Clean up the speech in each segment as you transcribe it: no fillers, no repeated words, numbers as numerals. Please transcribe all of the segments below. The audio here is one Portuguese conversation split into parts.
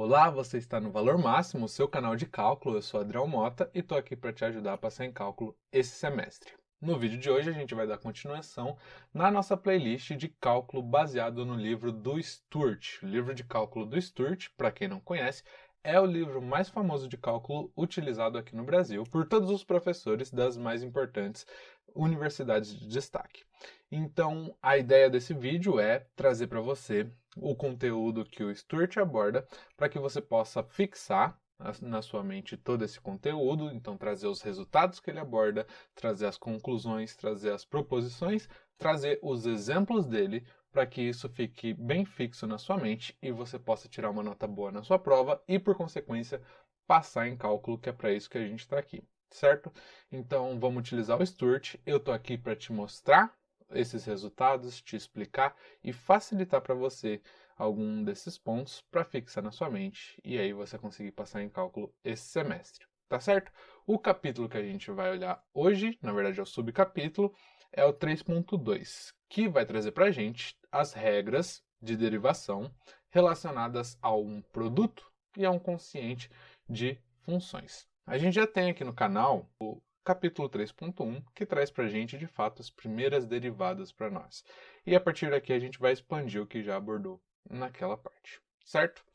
Olá, você está no Valor Máximo, seu canal de cálculo. Eu sou Adriel Mota e estou aqui para te ajudar a passar em cálculo esse semestre. No vídeo de hoje a gente vai dar continuação na nossa playlist de cálculo baseado no livro do Sturt. O livro de cálculo do Sturt, para quem não conhece, é o livro mais famoso de cálculo utilizado aqui no Brasil por todos os professores das mais importantes universidades de destaque. Então, a ideia desse vídeo é trazer para você o conteúdo que o Sturt aborda para que você possa fixar na sua mente todo esse conteúdo, então trazer os resultados que ele aborda, trazer as conclusões, trazer as proposições, trazer os exemplos dele para que isso fique bem fixo na sua mente e você possa tirar uma nota boa na sua prova e, por consequência, passar em cálculo, que é para isso que a gente está aqui, certo? Então vamos utilizar o Sturt. Eu estou aqui para te mostrar esses resultados, te explicar e facilitar para você algum desses pontos para fixar na sua mente e aí você conseguir passar em cálculo esse semestre, tá certo? O capítulo que a gente vai olhar hoje, na verdade é o subcapítulo, é o 3.2, que vai trazer para a gente as regras de derivação relacionadas a um produto e a um quociente de funções. A gente já tem aqui no canal o capítulo 3.1, que traz para a gente, de fato, as primeiras derivadas para nós. E a partir daqui a gente vai expandir o que já abordou naquela parte, certo?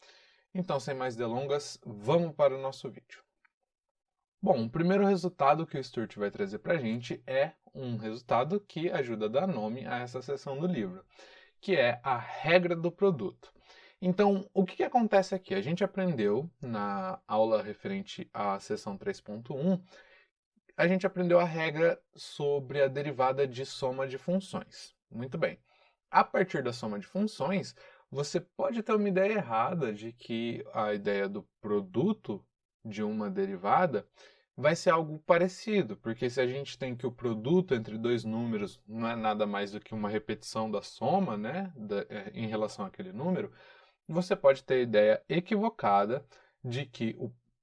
Então, sem mais delongas, vamos para o nosso vídeo. Bom, o primeiro resultado que o Sturt vai trazer para a gente é um resultado que ajuda a dar nome a essa seção do livro, que é a regra do produto. Então, o que acontece aqui? A gente aprendeu na aula referente à seção 3.1, a gente aprendeu a regra sobre a derivada de soma de funções. Muito bem. A partir da soma de funções, você pode ter uma ideia errada de que a ideia do produto de uma derivada vai ser algo parecido, porque se a gente tem que o produto entre dois números não é nada mais do que uma repetição da soma, né, em relação àquele número, você pode ter a ideia equivocada de que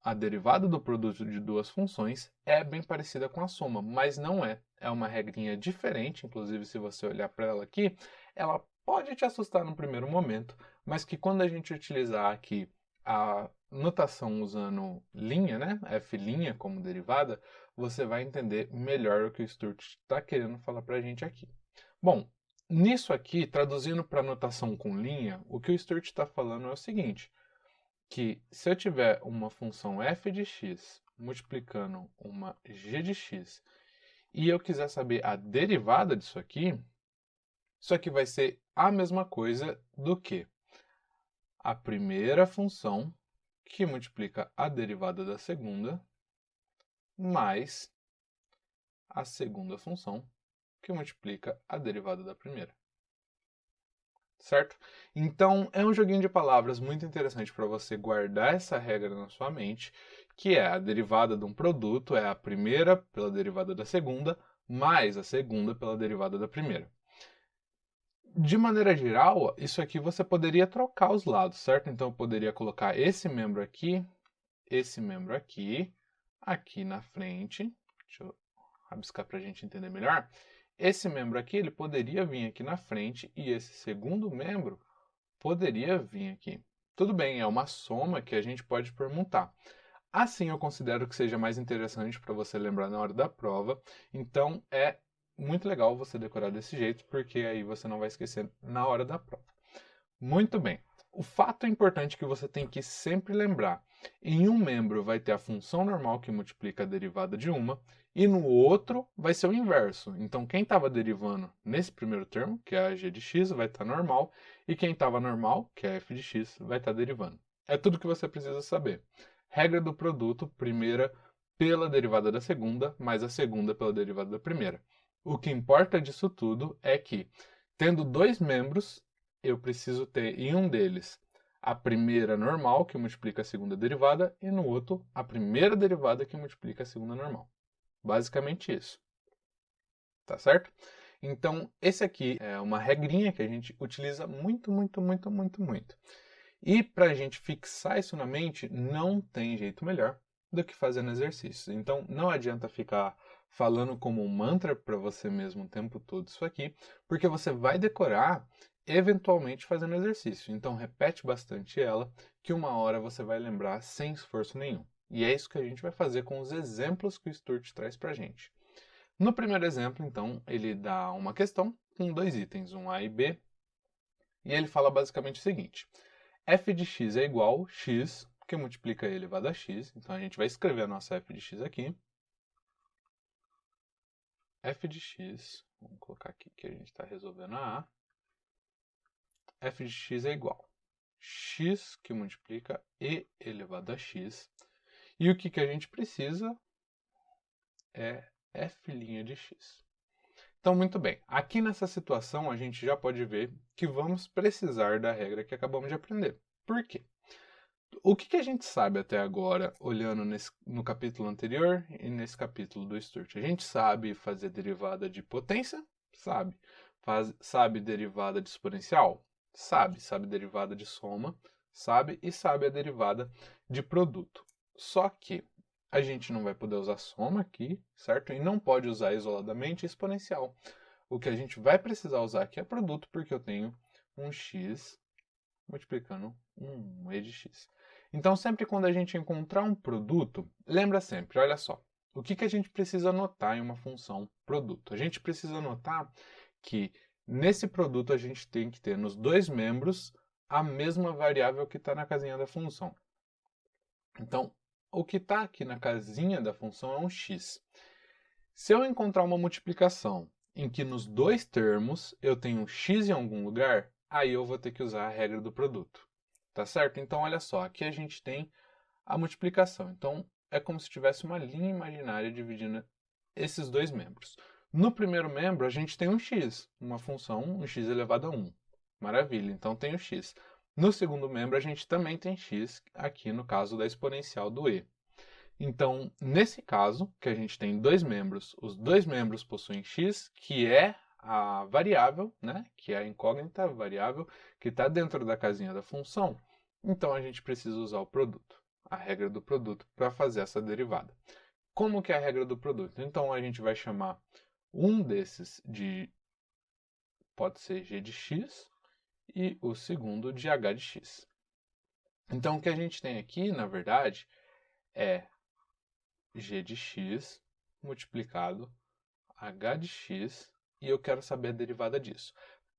a derivada do produto de duas funções é bem parecida com a soma, mas não é. É uma regrinha diferente, inclusive se você olhar para ela aqui, ela pode te assustar no primeiro momento, mas que quando a gente utilizar aqui a notação usando linha, né, f' como derivada, você vai entender melhor o que o Sturt está querendo falar para a gente aqui. Bom, nisso aqui, traduzindo para notação com linha, o que o Sturt está falando é o seguinte, que se eu tiver uma função f de x multiplicando uma g de x e eu quiser saber a derivada disso aqui, isso aqui vai ser a mesma coisa do que a primeira função que multiplica a derivada da segunda mais a segunda função que multiplica a derivada da primeira. Certo? Então, é um joguinho de palavras muito interessante para você guardar essa regra na sua mente, que é a derivada de um produto é a primeira pela derivada da segunda, mais a segunda pela derivada da primeira. De maneira geral, isso aqui você poderia trocar os lados, certo? Então, eu poderia colocar esse membro aqui aqui na frente. Deixa eu rabiscar para a gente entender melhor. Esse membro aqui, ele poderia vir aqui na frente e esse segundo membro poderia vir aqui. Tudo bem, é uma soma que a gente pode permutar. Assim, eu considero que seja mais interessante para você lembrar na hora da prova. Então, é muito legal você decorar desse jeito, porque aí você não vai esquecer na hora da prova. Muito bem. O fato importante que você tem que sempre lembrar, em um membro vai ter a função normal que multiplica a derivada de uma, e no outro vai ser o inverso. Então, quem estava derivando nesse primeiro termo, que é a g de x, vai estar normal, e quem estava normal, que é f de x, vai estar derivando. É tudo que você precisa saber. Regra do produto, primeira pela derivada da segunda, mais a segunda pela derivada da primeira. O que importa disso tudo é que, tendo dois membros, eu preciso ter em um deles a primeira normal, que multiplica a segunda derivada, e no outro a primeira derivada, que multiplica a segunda normal. Basicamente isso. Tá certo? Então, esse aqui é uma regrinha que a gente utiliza muito. E para a gente fixar isso na mente, não tem jeito melhor do que fazendo exercícios. Então, não adianta ficar falando como um mantra para você mesmo o tempo todo isso aqui, porque você vai decorar eventualmente fazendo exercício. Então repete bastante ela, que uma hora você vai lembrar sem esforço nenhum. E é isso que a gente vai fazer com os exemplos que o Sturt traz para a gente. No primeiro exemplo, então, ele dá uma questão com dois itens, um A e B, e ele fala basicamente o seguinte: f de x é igual a x, que multiplica e elevado a x. Então a gente vai escrever a nossa f de x aqui. F de x, vamos colocar aqui que a gente está resolvendo a A. F de x é igual a x, que multiplica e elevado a x. E o que a gente precisa é f' de x. Então, muito bem. Aqui nessa situação, a gente já pode ver que vamos precisar da regra que acabamos de aprender. Por quê? O que a gente sabe até agora, olhando no capítulo anterior e nesse capítulo do Sturt? A gente sabe fazer derivada de potência? Sabe. Sabe derivada de exponencial? Sabe. Sabe derivada de soma? Sabe. E sabe a derivada de produto. Só que a gente não vai poder usar soma aqui, certo? E não pode usar isoladamente exponencial. O que a gente vai precisar usar aqui é produto, porque eu tenho um x multiplicando um e de x. Então, sempre quando a gente encontrar um produto, lembra sempre, olha só, o que a gente precisa anotar em uma função produto? A gente precisa anotar que nesse produto a gente tem que ter nos dois membros a mesma variável que está na casinha da função. Então, o que está aqui na casinha da função é um x. Se eu encontrar uma multiplicação em que nos dois termos eu tenho x em algum lugar, aí eu vou ter que usar a regra do produto. Tá certo? Então, olha só, aqui a gente tem a multiplicação. Então, é como se tivesse uma linha imaginária dividindo esses dois membros. No primeiro membro, a gente tem um x, uma função, um x elevado a 1. Maravilha, então tem o x. No segundo membro, a gente também tem x, aqui no caso da exponencial do e. Então, nesse caso, que a gente tem dois membros, os dois membros possuem x, que é a variável, né, que é a incógnita, a variável, que está dentro da casinha da função. Então, a gente precisa usar o produto, a regra do produto, para fazer essa derivada. Como que é a regra do produto? Então, a gente vai chamar um desses de, pode ser g de x, e o segundo de h de x. Então, o que a gente tem aqui, na verdade, é g de x multiplicado h de x, e eu quero saber a derivada disso.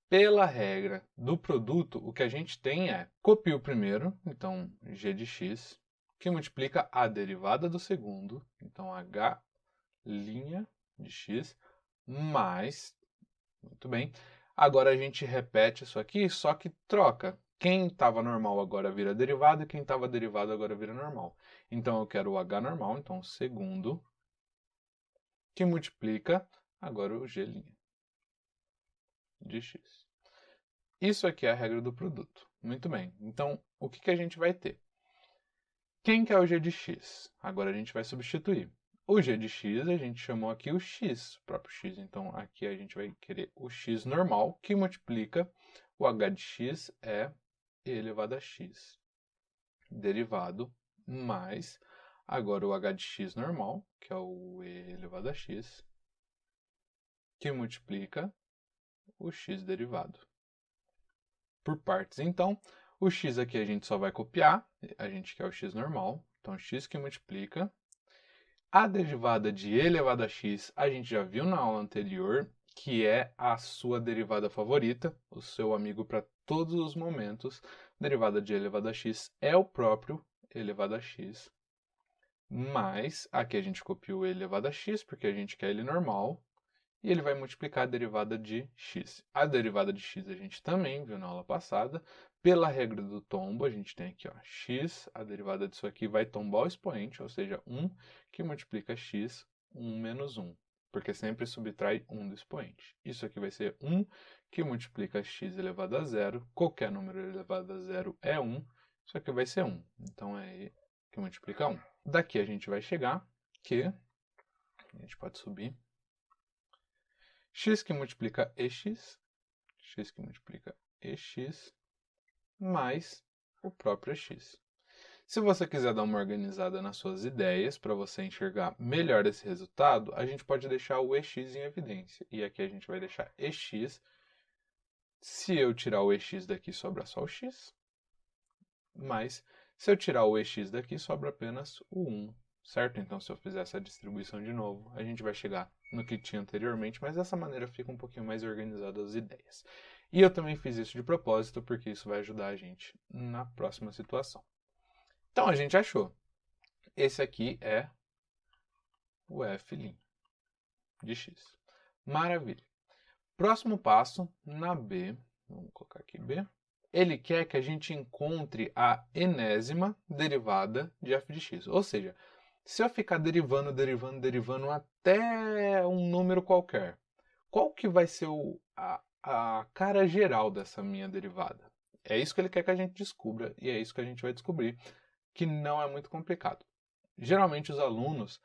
Pela regra do produto, o que a gente tem é, copio o primeiro, então g de x, que multiplica a derivada do segundo, então h' de x, mais, muito bem, agora a gente repete isso aqui, só que troca. Quem estava normal agora vira derivada, e quem estava derivado agora vira normal. Então eu quero o h normal, então o segundo, que multiplica agora o g' de x. Isso aqui é a regra do produto. Muito bem. Então, o que a gente vai ter? Quem que é o g de x? Agora a gente vai substituir. O g de x, a gente chamou aqui o x, o próprio x. Então, aqui a gente vai querer o x normal, que multiplica o h de x é e elevado a x, derivado, mais, agora o h de x normal, que é o e elevado a x, que multiplica o x derivado. Por partes, então, o x aqui a gente só vai copiar, a gente quer o x normal, então x que multiplica. A derivada de e elevado a x a gente já viu na aula anterior, que é a sua derivada favorita, o seu amigo para todos os momentos. Derivada de e elevado a x é o próprio e elevado a x, mas aqui a gente copiou o e elevado a x porque a gente quer ele normal, e ele vai multiplicar a derivada de x. A derivada de x a gente também viu na aula passada. Pela regra do tombo, a gente tem aqui ó, x, a derivada disso aqui vai tombar o expoente, ou seja, 1, que multiplica x, 1 menos 1, porque sempre subtrai 1 do expoente. Isso aqui vai ser 1, que multiplica x elevado a 0, qualquer número elevado a 0 é 1, isso aqui vai ser 1, então é e que multiplica 1. Daqui a gente vai chegar que, a gente pode subir, x que multiplica ex, x que multiplica ex, mais o próprio x. Se você quiser dar uma organizada nas suas ideias, para você enxergar melhor esse resultado, a gente pode deixar o ex em evidência. E aqui a gente vai deixar ex Se eu tirar o EX daqui, sobra só o X. Mas, se eu tirar o EX daqui, sobra apenas o 1, certo? Então, se eu fizer essa distribuição de novo, a gente vai chegar no que tinha anteriormente, mas dessa maneira fica um pouquinho mais organizado as ideias. E eu também fiz isso de propósito, porque isso vai ajudar a gente na próxima situação. Então, a gente achou. Esse aqui é o F' de x. Maravilha. Próximo passo, na B, vamos colocar aqui B, ele quer que a gente encontre a enésima derivada de f de x. Ou seja, se eu ficar derivando até um número qualquer, qual que vai ser a cara geral dessa minha derivada? É isso que ele quer que a gente descubra e é isso que a gente vai descobrir, que não é muito complicado. Geralmente os alunos,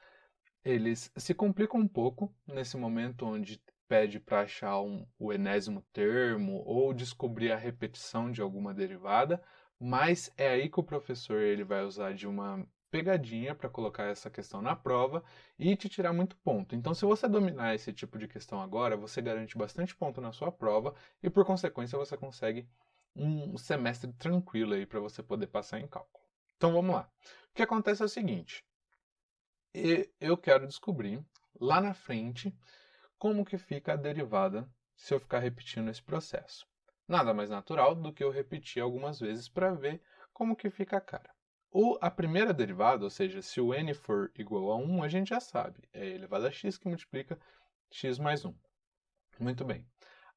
eles se complicam um pouco nesse momento onde pede para achar o enésimo termo ou descobrir a repetição de alguma derivada, mas é aí que o professor ele vai usar de uma pegadinha para colocar essa questão na prova e te tirar muito ponto. Então, se você dominar esse tipo de questão agora, você garante bastante ponto na sua prova e, por consequência, você consegue um semestre tranquilo aí para você poder passar em cálculo. Então, vamos lá. O que acontece é o seguinte: eu quero descobrir lá na frente como que fica a derivada se eu ficar repetindo esse processo. Nada mais natural do que eu repetir algumas vezes para ver como que fica a cara. A primeira derivada, ou seja, se o n for igual a 1, a gente já sabe, é elevado a x que multiplica x mais 1. Muito bem.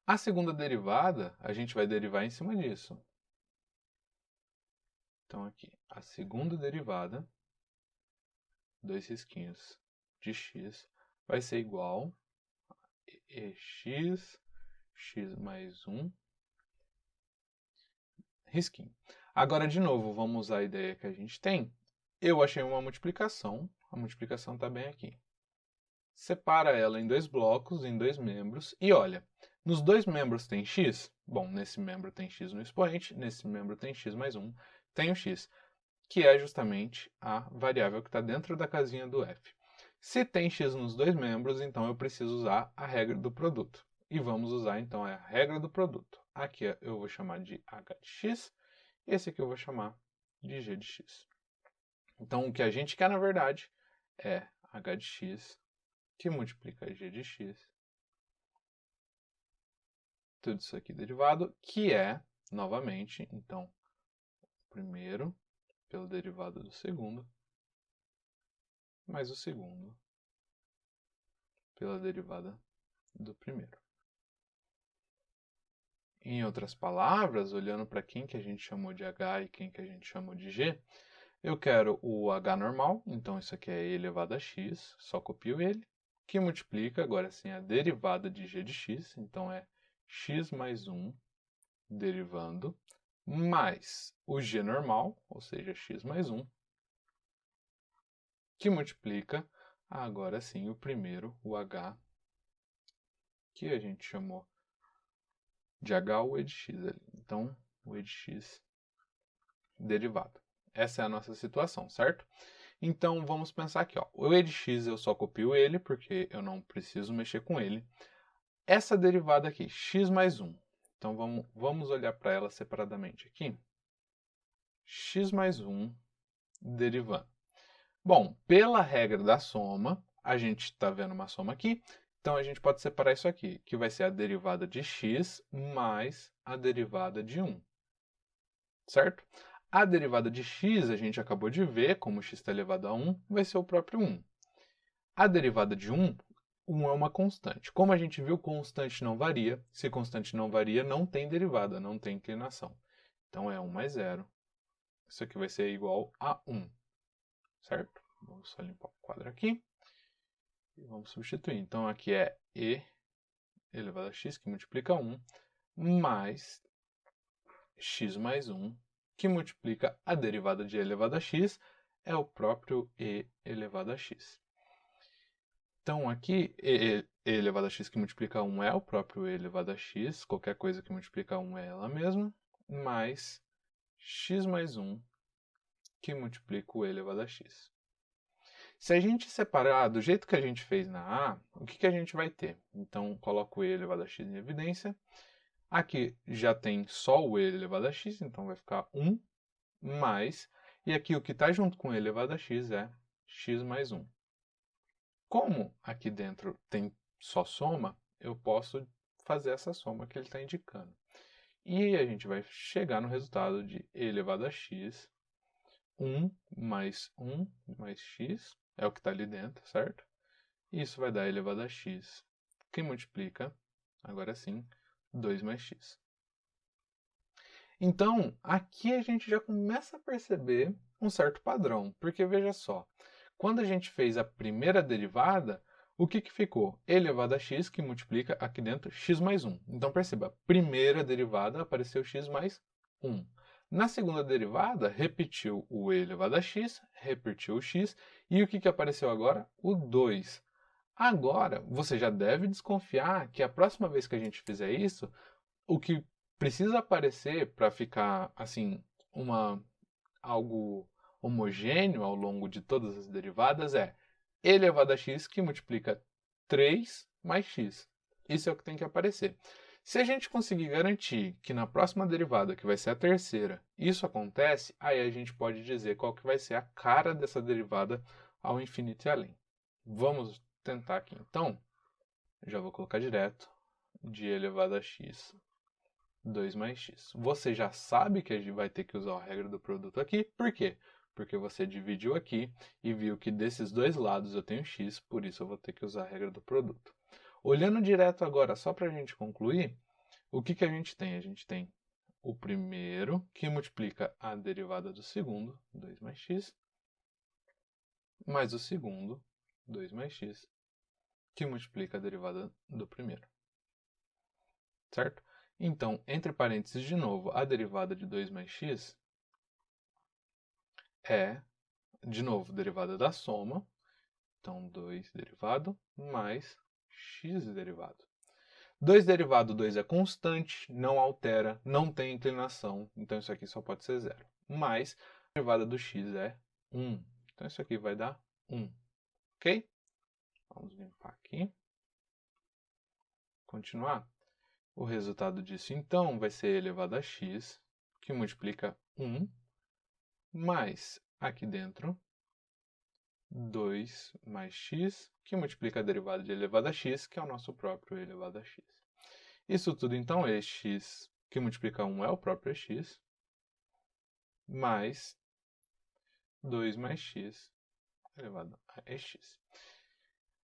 A segunda derivada, a gente vai derivar em cima disso. Então aqui, a segunda derivada, 2 risquinhos de x, vai ser igual x mais 1, risquinho. Agora, de novo, vamos usar a ideia que a gente tem. Eu achei uma multiplicação, a multiplicação está bem aqui. Separa ela em dois blocos, em dois membros, e olha, nos dois membros tem x, bom, nesse membro tem x no expoente, nesse membro tem x mais 1, tem o x, que é justamente a variável que está dentro da casinha do f. Se tem x nos dois membros, então eu preciso usar a regra do produto. E vamos usar então a regra do produto. Aqui eu vou chamar de h de x, e esse aqui eu vou chamar de g de x. Então o que a gente quer na verdade é h de x que multiplica g de x, tudo isso aqui derivado, que é, novamente, então, o primeiro pelo derivado do segundo, mais o segundo pela derivada do primeiro. Em outras palavras, olhando para quem que a gente chamou de h e quem que a gente chamou de g, eu quero o h normal, então isso aqui é e elevado a x, só copio ele, que multiplica, agora sim, a derivada de g de x, então é x mais 1 derivando, mais o g normal, ou seja, x mais 1, que multiplica, agora sim, o primeiro, o h, que a gente chamou de h ou e de x ali. Então, o e de x derivado. Essa é a nossa situação, certo? Então, vamos pensar aqui. Ó. O e de x eu só copio ele, porque eu não preciso mexer com ele. Essa derivada aqui, x mais 1. Então, vamos olhar para ela separadamente aqui. X mais 1 derivando. Bom, pela regra da soma, a gente está vendo uma soma aqui, então a gente pode separar isso aqui, que vai ser a derivada de x mais a derivada de 1. Certo? A derivada de x, a gente acabou de ver, como x está elevado a 1, vai ser o próprio 1. A derivada de 1, 1 é uma constante. Como a gente viu, constante não varia. Se constante não varia, não tem derivada, não tem inclinação. Então é 1 mais 0. Isso aqui vai ser igual a 1. Certo? Vamos só limpar o quadro aqui. E vamos substituir. Então aqui é e elevado a x, que multiplica 1, mais x mais 1, que multiplica a derivada de e elevado a x, é o próprio e elevado a x. Então aqui, e elevado a x que multiplica 1 é o próprio e elevado a x, qualquer coisa que multiplica 1 é ela mesma, mais x mais 1, que multiplica o e elevado a x. Se a gente separar do jeito que a gente fez na A, o que a gente vai ter? Então, coloco o e elevado a x em evidência. Aqui já tem só o e elevado a x, então vai ficar 1 mais, e aqui o que está junto com e elevado a x é x mais 1. Como aqui dentro tem só soma, eu posso fazer essa soma que ele está indicando. E a gente vai chegar no resultado de e elevado a x, 1 mais x, é o que está ali dentro, certo? Isso vai dar e elevado a x, que multiplica, agora sim, 2 mais x. Então, aqui a gente já começa a perceber um certo padrão, porque veja só, quando a gente fez a primeira derivada, o que ficou? E elevado a x, que multiplica aqui dentro x mais 1. Então perceba, a primeira derivada apareceu x mais 1. Na segunda derivada, repetiu o e elevado a x, repetiu o x, e o que apareceu agora? O 2. Agora, você já deve desconfiar que a próxima vez que a gente fizer isso, o que precisa aparecer para ficar assim algo homogêneo ao longo de todas as derivadas é e elevado a x que multiplica 3 mais x. Isso é o que tem que aparecer. Se a gente conseguir garantir que na próxima derivada, que vai ser a terceira, isso acontece, aí a gente pode dizer qual que vai ser a cara dessa derivada ao infinito e além. Vamos tentar aqui. Então, já vou colocar direto de e elevado a x 2 mais x. Você já sabe que a gente vai ter que usar a regra do produto aqui. Por quê? Porque você dividiu aqui e viu que desses dois lados eu tenho x, por isso eu vou ter que usar a regra do produto. Olhando direto agora, só para a gente concluir, o que a gente tem? A gente tem o primeiro, que multiplica a derivada do segundo, 2 mais x, mais o segundo, 2 mais x, que multiplica a derivada do primeiro. Certo? Então, entre parênteses, de novo, a derivada de 2 mais x é, de novo, derivada da soma. Então, 2 derivado mais x derivado. 2 derivado 2 é constante, não altera, não tem inclinação. Então, isso aqui só pode ser zero. Mais a derivada do x é 1. Então, isso aqui vai dar 1. Ok? Vamos limpar aqui. Continuar. O resultado disso, então, vai ser elevado a x, que multiplica 1, mais aqui dentro, 2 mais x, que multiplica a derivada de elevado a x, que é o nosso próprio elevado a x. Isso tudo, então, é x, que multiplica 1 é o próprio x, mais 2 mais x elevado a x.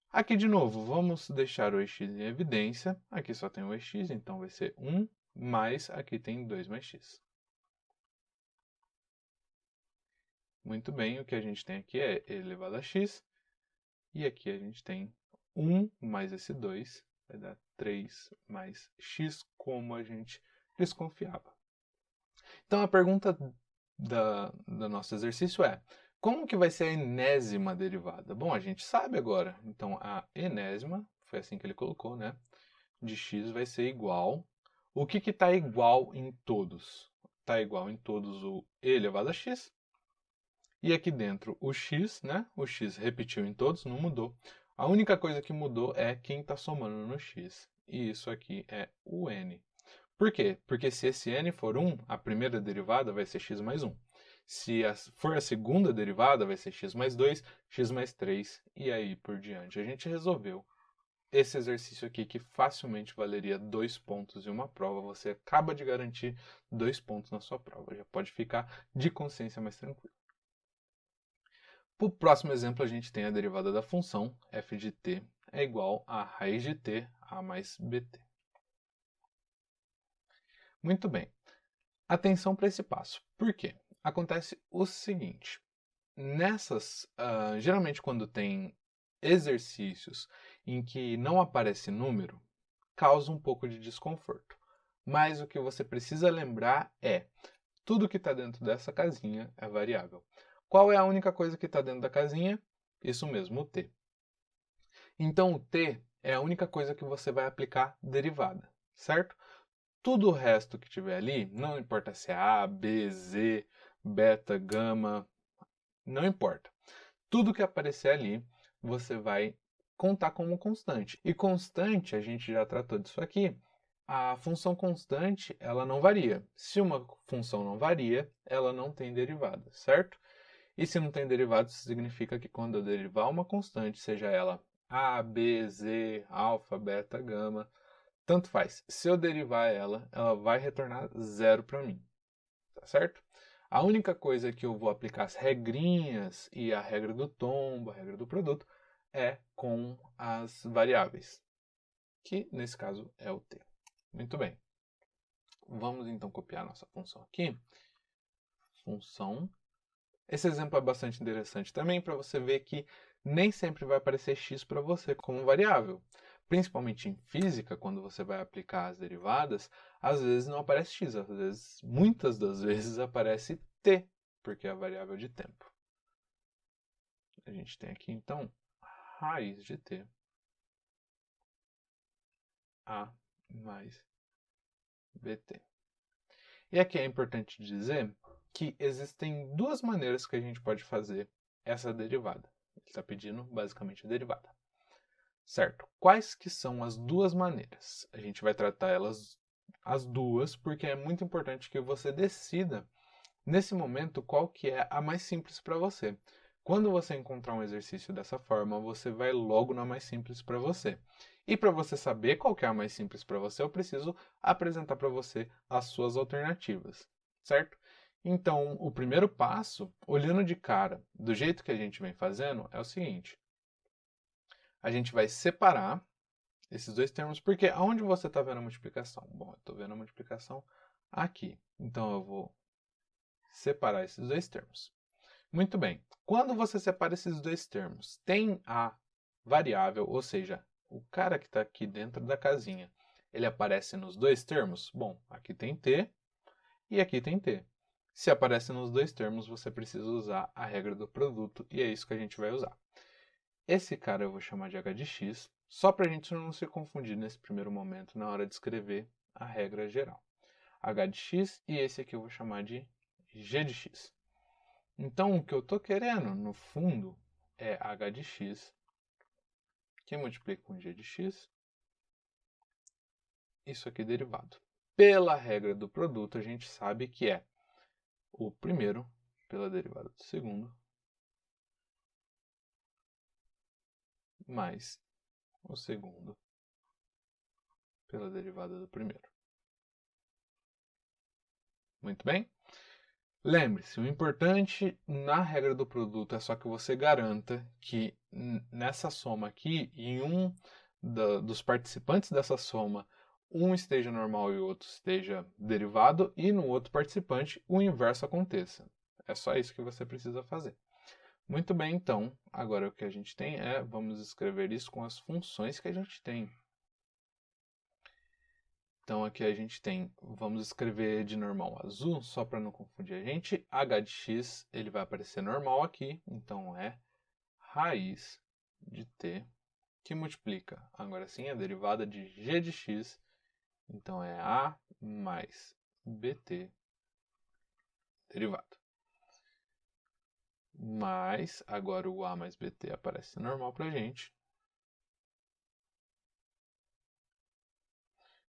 Aqui, de novo, vamos deixar o x em evidência. Aqui só tem o x, então vai ser 1, mais aqui tem 2 mais x. Muito bem, o que a gente tem aqui é e elevado a x, e aqui a gente tem 1 mais esse 2, vai dar 3 mais x, como a gente desconfiava. Então a pergunta do nosso exercício é, como que vai ser a enésima derivada? Bom, a gente sabe agora. Então a enésima, foi assim que ele colocou, né? De x vai ser igual. O que está igual em todos? Está igual em todos o e elevado a x. E aqui dentro o x, né? O x repetiu em todos, não mudou. A única coisa que mudou é quem está somando no x. E isso aqui é o n. Por quê? Porque se esse n for 1, a primeira derivada vai ser x mais 1. Se for a segunda derivada, vai ser x mais 2, x mais 3 e aí por diante. A gente resolveu esse exercício aqui que facilmente valeria 2 pontos em uma prova. Você acaba de garantir 2 pontos na sua prova. Já pode ficar de consciência mais tranquilo. Para o próximo exemplo, a gente tem a derivada da função f de t é igual a raiz de t a mais bt. Muito bem. Atenção para esse passo. Por quê? Acontece o seguinte. Geralmente quando tem exercícios em que não aparece número, causa um pouco de desconforto. Mas o que você precisa lembrar é, tudo que está dentro dessa casinha é variável. Qual é a única coisa que está dentro da casinha? Isso mesmo, o t. Então, o t é a única coisa que você vai aplicar derivada, certo? Tudo o resto que tiver ali, não importa se é A, B, Z, beta, gama, não importa. Tudo que aparecer ali, você vai contar como constante. E constante, a gente já tratou disso aqui, a função constante, ela não varia. Se uma função não varia, ela não tem derivada, certo? E se não tem derivada, isso significa que quando eu derivar uma constante, seja ela a, b, z, alfa, beta, gama, tanto faz. Se eu derivar ela, ela vai retornar zero para mim, tá certo? A única coisa que eu vou aplicar as regrinhas e a regra do tombo, a regra do produto, é com as variáveis, que nesse caso é o t. Muito bem. Vamos então copiar nossa função aqui. Função. Esse exemplo é bastante interessante também para você ver que nem sempre vai aparecer x para você como variável. Principalmente em física, quando você vai aplicar as derivadas, às vezes não aparece x, às vezes, muitas das vezes aparece t, porque é a variável de tempo. A gente tem aqui então raiz de t a mais bt. E aqui é importante dizer que existem duas maneiras que a gente pode fazer essa derivada. Ele está pedindo basicamente a derivada. Certo? Quais que são as duas maneiras? A gente vai tratar elas as duas porque é muito importante que você decida nesse momento qual que é a mais simples para você. Quando você encontrar um exercício dessa forma, você vai logo na mais simples para você. E para você saber qual que é a mais simples para você, eu preciso apresentar para você as suas alternativas, certo? Então, o primeiro passo, olhando de cara, do jeito que a gente vem fazendo, é o seguinte. A gente vai separar esses dois termos, porque aonde você está vendo a multiplicação? Bom, eu estou vendo a multiplicação aqui. Então, eu vou separar esses dois termos. Muito bem. Quando você separa esses dois termos, tem a variável, ou seja, o cara que está aqui dentro da casinha, ele aparece nos dois termos? Bom, aqui tem t e aqui tem t. Se aparece nos dois termos, você precisa usar a regra do produto e é isso que a gente vai usar. Esse cara eu vou chamar de h de x, só para a gente não se confundir nesse primeiro momento na hora de escrever a regra geral. H de x e esse aqui eu vou chamar de g de x. Então, o que eu estou querendo, no fundo, é h de x, que multiplica com g de x, isso aqui derivado. Pela regra do produto, a gente sabe que é o primeiro pela derivada do segundo, mais o segundo pela derivada do primeiro. Muito bem? Lembre-se, o importante na regra do produto é só que você garanta que nessa soma aqui, em um dos participantes dessa soma, um esteja normal e o outro esteja derivado, e no outro participante o inverso aconteça. É só isso que você precisa fazer. Muito bem, então, agora o que a gente tem é, vamos escrever isso com as funções que a gente tem. Então aqui a gente tem, vamos escrever de normal azul, só para não confundir a gente. H de x, ele vai aparecer normal aqui, então é raiz de t, que multiplica, agora sim, a derivada de g de x, então é a mais bt derivado. Mas, agora o a mais bt aparece normal para a gente.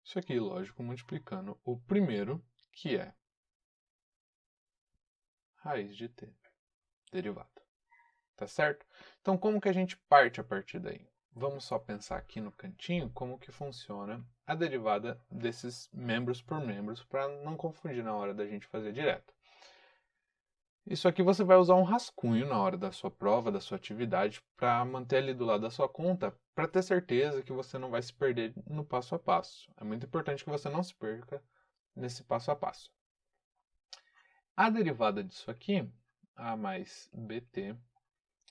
Isso aqui, lógico, multiplicando o primeiro, que é raiz de t derivado. Tá certo? Então, como que a gente parte a partir daí? Vamos só pensar aqui no cantinho como que funciona a derivada desses membros por membros, para não confundir na hora da gente fazer direto. Isso aqui você vai usar um rascunho na hora da sua prova, da sua atividade, para manter ali do lado da sua conta, para ter certeza que você não vai se perder no passo a passo. É muito importante que você não se perca nesse passo a passo. A derivada disso aqui, a mais bt,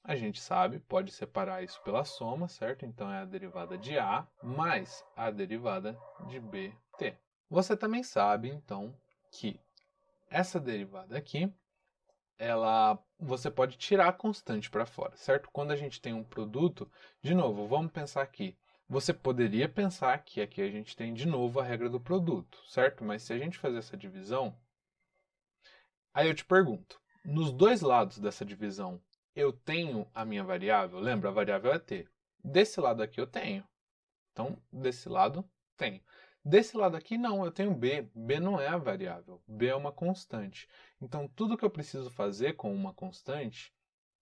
a gente sabe, pode separar isso pela soma, certo? Então é a derivada de a mais a derivada de bt. Você também sabe, então, que essa derivada aqui, você pode tirar a constante para fora, certo? Quando a gente tem um produto, de novo, vamos pensar aqui. Você poderia pensar que aqui a gente tem de novo a regra do produto, certo? Mas se a gente fazer essa divisão, aí eu te pergunto, nos dois lados dessa divisão, eu tenho a minha variável? Lembra, a variável é t. Desse lado aqui eu tenho. Então, desse lado, tenho. Desse lado aqui, não, eu tenho b. B não é a variável, b é uma constante. Então, tudo que eu preciso fazer com uma constante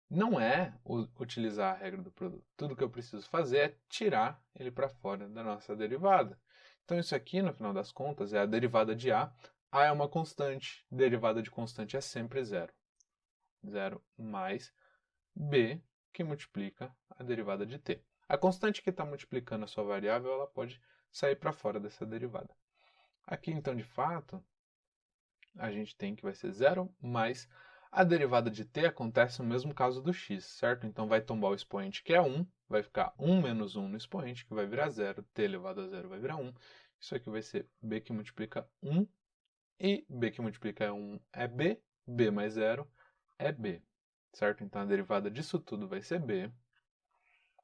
não é utilizar a regra do produto. Tudo que eu preciso fazer é tirar ele para fora da nossa derivada. Então, isso aqui, no final das contas, é a derivada de A. A é uma constante, derivada de constante é sempre zero. Zero mais B, que multiplica a derivada de t. A constante que está multiplicando a sua variável, ela pode sair para fora dessa derivada. Aqui, então, de fato, a gente tem que vai ser zero mais a derivada de t acontece no mesmo caso do x, certo? Então, vai tombar o expoente que é 1, vai ficar 1 menos 1 no expoente, que vai virar 0, t elevado a 0 vai virar 1. Isso aqui vai ser b que multiplica 1, e b que multiplica 1 é b, b mais 0 é b, certo? Então, a derivada disso tudo vai ser b.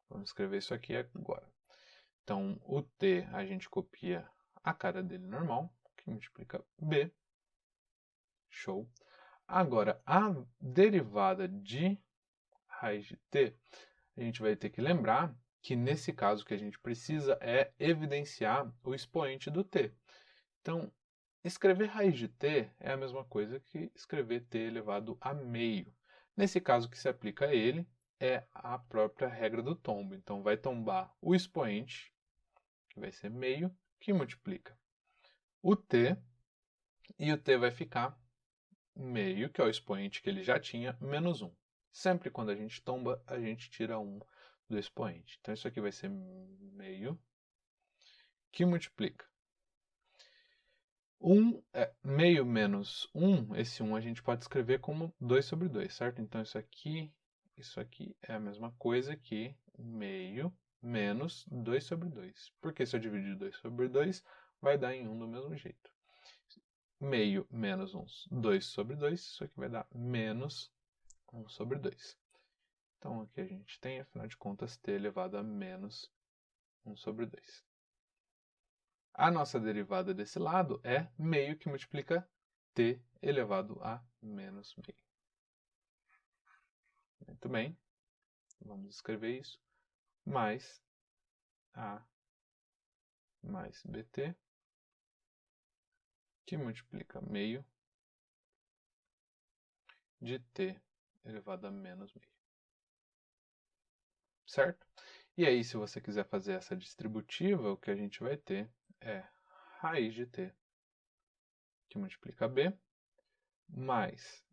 Vamos escrever isso aqui agora. Então, o t a gente copia a cara dele normal, que multiplica b. Show. Agora, a derivada de raiz de t, a gente vai ter que lembrar que nesse caso o que a gente precisa é evidenciar o expoente do t. Então, escrever raiz de t é a mesma coisa que escrever t elevado a meio. Nesse caso, o que se aplica a ele é a própria regra do tombo. Então, vai tombar o expoente, que vai ser meio, que multiplica o t, e o t vai ficar meio, que é o expoente que ele já tinha, menos 1. Sempre quando a gente tomba, a gente tira 1 do expoente. Então, isso aqui vai ser meio, que multiplica. Meio menos 1, esse 1 a gente pode escrever como 2 sobre 2, certo? Então, isso aqui é a mesma coisa que meio menos 2 sobre 2. Porque se eu dividir 2 sobre 2, vai dar em 1 do mesmo jeito. Meio menos 1, 2 sobre 2, isso aqui vai dar menos 1 sobre 2. Então, aqui a gente tem, afinal de contas, t elevado a menos 1 sobre 2. A nossa derivada desse lado é meio que multiplica t elevado a menos meio. Muito bem, vamos escrever isso. Mais a mais bt, que multiplica meio de t elevado a menos meio. Certo? E aí, se você quiser fazer essa distributiva, o que a gente vai ter é raiz de t, que multiplica b, mais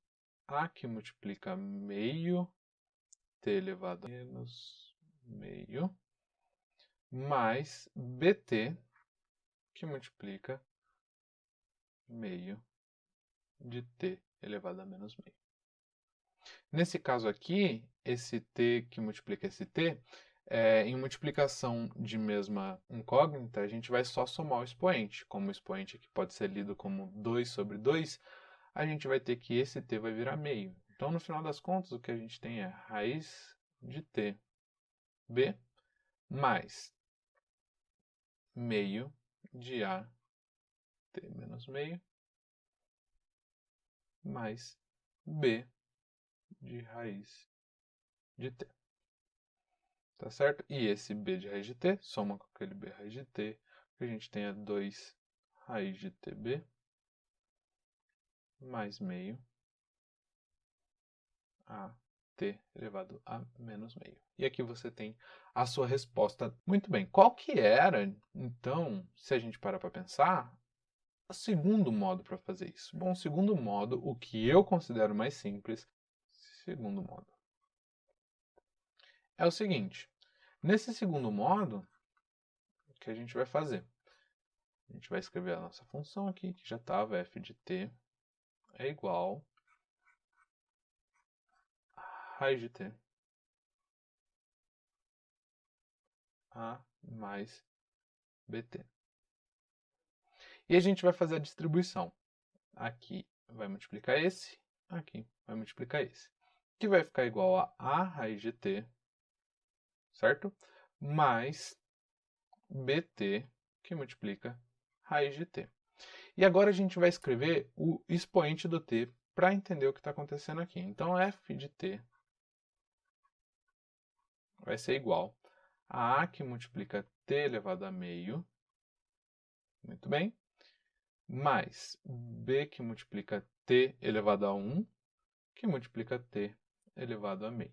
a que multiplica meio t elevado a menos meio, mais bt, que multiplica meio de t elevado a menos meio. Nesse caso aqui, esse t que multiplica esse t, em multiplicação de mesma incógnita, a gente vai só somar o expoente. Como o expoente aqui pode ser lido como 2 sobre 2, a gente vai ter que esse t vai virar meio. Então, no final das contas, o que a gente tem é raiz de t b mais meio de a t menos meio mais b de raiz de t. Tá certo? E esse b de raiz de t soma com aquele b raiz de t, que a gente tem 2 raiz de tb mais meio a t elevado a menos meio. E aqui você tem a sua resposta. Muito bem, qual que era, então, se a gente parar para pensar, o segundo modo para fazer isso? Bom, o segundo modo, o que eu considero mais simples, segundo modo, é o seguinte. Nesse segundo modo, o que a gente vai fazer? A gente vai escrever a nossa função aqui, que já estava, f de t é igual a raiz de t a mais bt. E a gente vai fazer a distribuição. Aqui vai multiplicar esse, aqui vai multiplicar esse. Que vai ficar igual a raiz de t, certo? Mais bt, que multiplica raiz de t. E agora a gente vai escrever o expoente do t para entender o que está acontecendo aqui. Então, f de t vai ser igual a que multiplica t elevado a meio Muito bem. Mais b que multiplica t elevado a 1, que multiplica t elevado a meio.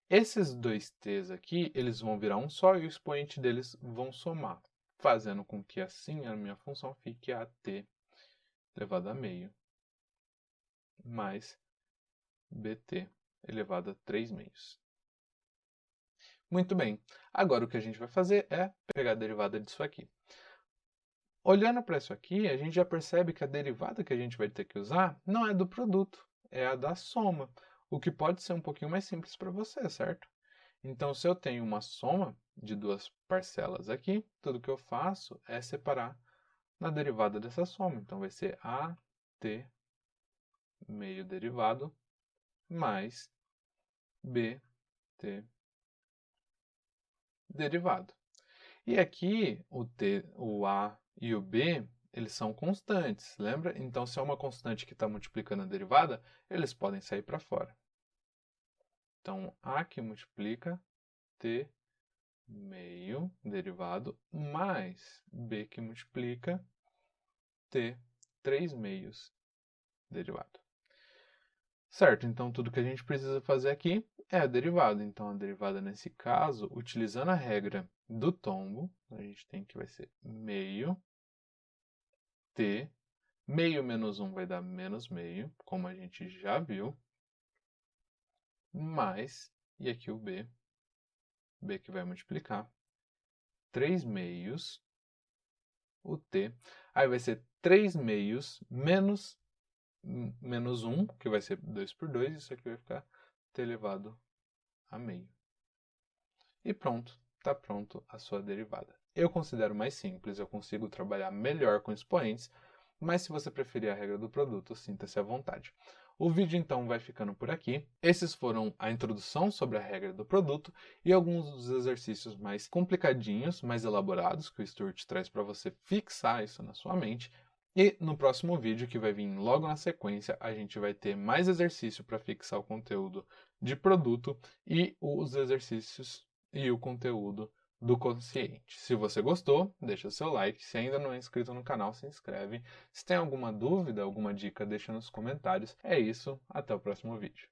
Esses dois t's aqui, eles vão virar um só e o expoente deles vão somar, fazendo com que assim a minha função fique a t elevado a meio mais bt elevado a 3 meios. Muito bem, agora o que a gente vai fazer é pegar a derivada disso aqui. Olhando para isso aqui, a gente já percebe que a derivada que a gente vai ter que usar não é do produto, é a da soma, o que pode ser um pouquinho mais simples para você, certo? Então, se eu tenho uma soma de duas parcelas aqui, tudo que eu faço é separar na derivada dessa soma. Então, vai ser AT meio derivado mais BT derivado. E aqui o A e o B, eles são constantes, lembra? Então, se é uma constante que está multiplicando a derivada, eles podem sair para fora. Então, A que multiplica T meio derivado mais B que multiplica T 3 meios derivado. Certo, então tudo que a gente precisa fazer aqui é a derivada. Então, a derivada nesse caso, utilizando a regra do tombo, a gente tem que vai ser meio t, meio menos 1 vai dar menos meio, como a gente já viu, mais, e aqui o b que vai multiplicar, 3 meios, o t, aí vai ser 3 meios menos 1, que vai ser 2 por 2, isso aqui vai ficar t elevado a meio. E pronto, está pronto a sua derivada. Eu considero mais simples, eu consigo trabalhar melhor com expoentes, mas se você preferir a regra do produto, sinta-se à vontade. O vídeo então vai ficando por aqui. Esses foram a introdução sobre a regra do produto e alguns dos exercícios mais complicadinhos, mais elaborados, que o Stuart traz para você fixar isso na sua mente. E no próximo vídeo, que vai vir logo na sequência, a gente vai ter mais exercício para fixar o conteúdo de produto e os exercícios e o conteúdo do consciente. Se você gostou, deixa seu like. Se ainda não é inscrito no canal, se inscreve. Se tem alguma dúvida, alguma dica, deixa nos comentários. É isso, até o próximo vídeo.